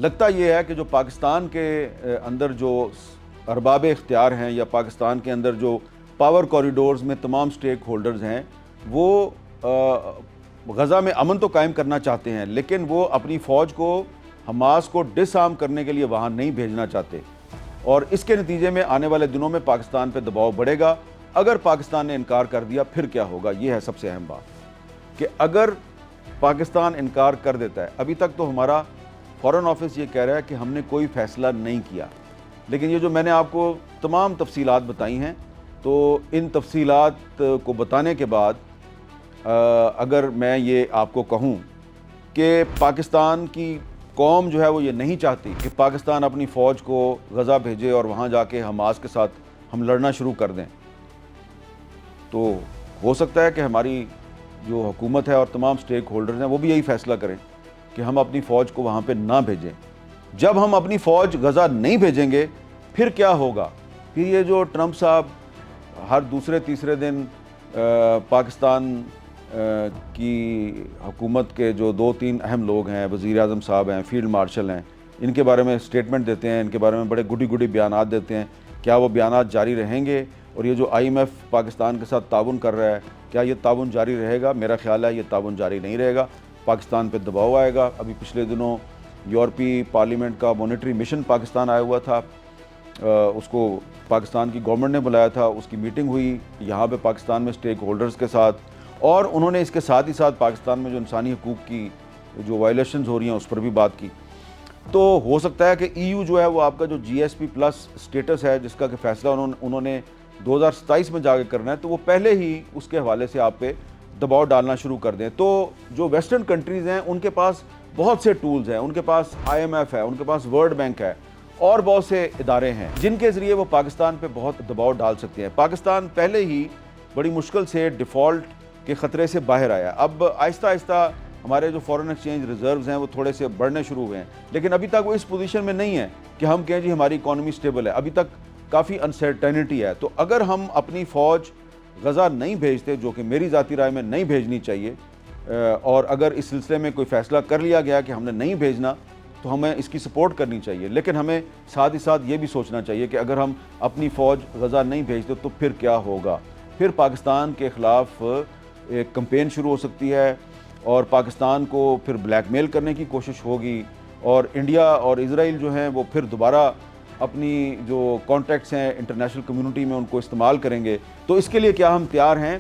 لگتا یہ ہے کہ جو پاکستان کے اندر جو ارباب اختیار ہیں یا پاکستان کے اندر جو پاور کوریڈورز میں تمام سٹیک ہولڈرز ہیں وہ غزہ میں امن تو قائم کرنا چاہتے ہیں، لیکن وہ اپنی فوج کو حماس کو ڈس آرم کرنے کے لیے وہاں نہیں بھیجنا چاہتے، اور اس کے نتیجے میں آنے والے دنوں میں پاکستان پہ دباؤ بڑھے گا۔ اگر پاکستان نے انکار کر دیا پھر کیا ہوگا؟ یہ ہے سب سے اہم بات کہ اگر پاکستان انکار کر دیتا ہے، ابھی تک تو ہمارا فارن آفس یہ کہہ رہا ہے کہ ہم نے کوئی فیصلہ نہیں کیا، لیکن یہ جو میں نے آپ کو تمام تفصیلات بتائی ہیں، تو ان تفصیلات کو بتانے کے بعد اگر میں یہ آپ کو کہوں کہ پاکستان کی قوم جو ہے وہ یہ نہیں چاہتی کہ پاکستان اپنی فوج کو غزہ بھیجے اور وہاں جا کے حماس کے ساتھ ہم لڑنا شروع کر دیں، تو ہو سکتا ہے کہ ہماری جو حکومت ہے اور تمام سٹیک ہولڈرز ہیں وہ بھی یہی فیصلہ کریں کہ ہم اپنی فوج کو وہاں پہ نہ بھیجیں۔ جب ہم اپنی فوج غزہ نہیں بھیجیں گے پھر کیا ہوگا؟ پھر یہ جو ٹرمپ صاحب ہر دوسرے تیسرے دن پاکستان کی حکومت کے جو 2-3 اہم لوگ ہیں، وزیر اعظم صاحب ہیں، فیلڈ مارشل ہیں، ان کے بارے میں سٹیٹمنٹ دیتے ہیں، ان کے بارے میں بڑے گڈی بیانات دیتے ہیں، کیا وہ بیانات جاری رہیں گے؟ اور یہ جو آئی ایم ایف پاکستان کے ساتھ تعاون کر رہا ہے، کیا یہ تعاون جاری رہے گا؟ میرا خیال ہے یہ تعاون جاری نہیں رہے گا، پاکستان پہ دباؤ آئے گا۔ ابھی پچھلے دنوں یورپی پارلیمنٹ کا مانیٹری مشن پاکستان آیا ہوا تھا، اس کو پاکستان کی گورنمنٹ نے بلایا تھا، اس کی میٹنگ ہوئی یہاں پہ پاکستان میں سٹیک ہولڈرز کے ساتھ، اور انہوں نے اس کے ساتھ ہی ساتھ پاکستان میں جو انسانی حقوق کی جو وائلیشنز ہو رہی ہیں اس پر بھی بات کی۔ تو ہو سکتا ہے کہ ای یو جو ہے وہ آپ کا جو جی ایس پی پلس سٹیٹس ہے جس کا کہ فیصلہ انہوں نے 2027 میں جا کے کرنا ہے، تو وہ پہلے ہی اس کے حوالے سے آپ پہ دباؤ ڈالنا شروع کر دیں۔ تو جو ویسٹرن کنٹریز ہیں ان کے پاس بہت سے ٹولز ہیں، ان کے پاس آئی ایم ایف ہے، ان کے پاس ورلڈ بینک ہے، اور بہت سے ادارے ہیں جن کے ذریعے وہ پاکستان پہ بہت دباؤ ڈال سکتے ہیں۔ پاکستان پہلے ہی بڑی مشکل سے ڈیفالٹ کے خطرے سے باہر آیا، اب آہستہ آہستہ ہمارے جو فورن ایکسچینج ریزروز ہیں وہ تھوڑے سے بڑھنے شروع ہوئے ہیں، لیکن ابھی تک وہ اس پوزیشن میں نہیں ہے کہ ہم کہیں جی ہماری اکانومی سٹیبل ہے، ابھی تک کافی انسرٹینٹی ہے۔ تو اگر ہم اپنی فوج غزہ نہیں بھیجتے، جو کہ میری ذاتی رائے میں نہیں بھیجنی چاہیے، اور اگر اس سلسلے میں کوئی فیصلہ کر لیا گیا کہ ہم نے نہیں بھیجنا، تو ہمیں اس کی سپورٹ کرنی چاہیے، لیکن ہمیں ساتھ ہی ساتھ یہ بھی سوچنا چاہیے کہ اگر ہم اپنی فوج غزہ نہیں بھیجتے تو پھر کیا ہوگا؟ پھر پاکستان کے خلاف ایک کمپین شروع ہو سکتی ہے، اور پاکستان کو پھر بلیک میل کرنے کی کوشش ہوگی، اور انڈیا اور اسرائیل جو ہیں وہ پھر دوبارہ اپنی جو کانٹیکٹس ہیں انٹرنیشنل کمیونٹی میں ان کو استعمال کریں گے۔ تو اس کے لیے کیا ہم تیار ہیں؟